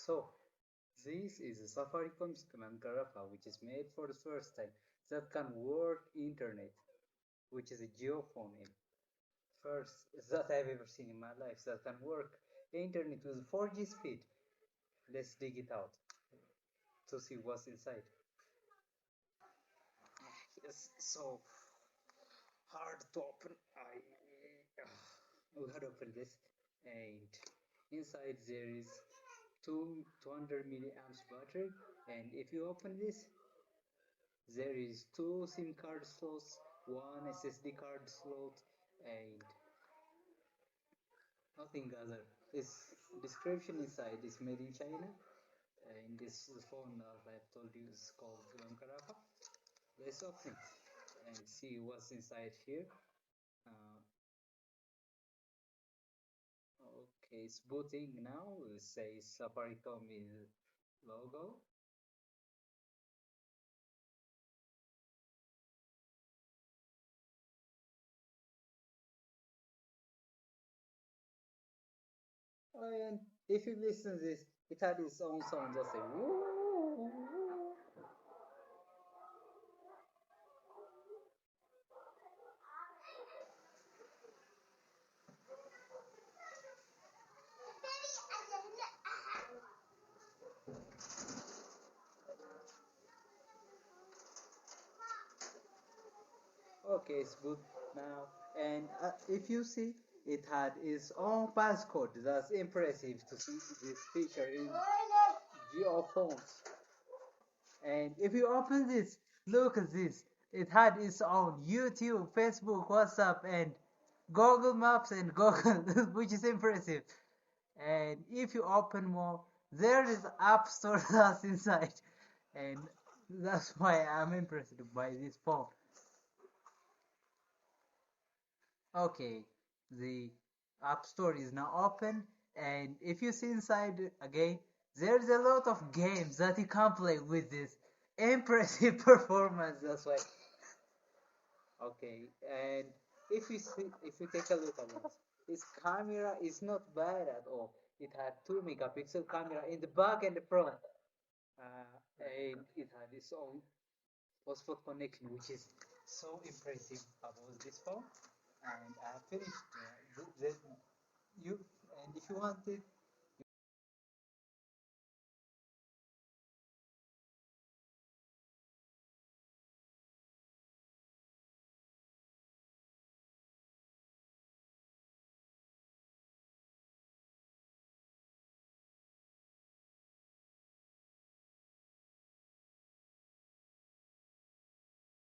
So, this is a Safaricom Kimem Kerefa, which is made for the first time that can work internet, which is a geophone in first that I've ever seen in my life that can work internet with 4G speed. Let's dig it out to see what's inside. Yes, so hard to open. We had opened this, and inside there is 200 milliamps battery. And if you open this, there is two SIM card slots, one SSD card slot, and nothing other. This description inside is made in China, and this phone I've told you is called Karafa. Let's open it and see what's inside here. Uh, okay, it's booting now. It says Safaricom logo. And if you listen to this, it had its own sound, just like woo. Okay, it's good now. And if you see, it had its own passcode. That's impressive to see this feature in geophones. And if you open this, look at this. It had its own YouTube, Facebook, WhatsApp, and Google Maps and Google, which is impressive. And if you open more, there is App Store that's inside. And that's why I'm impressed by this phone. Okay, the App Store is now open, and if you see inside again, there's a lot of games that you can play with this impressive performance. That's why. Okay, and if you take a look at it, this camera is not bad at all. It had 2 megapixel camera in the back and the front, and it had its own hotspot connection, which is so impressive about this phone. And I have finished. You and if you want it,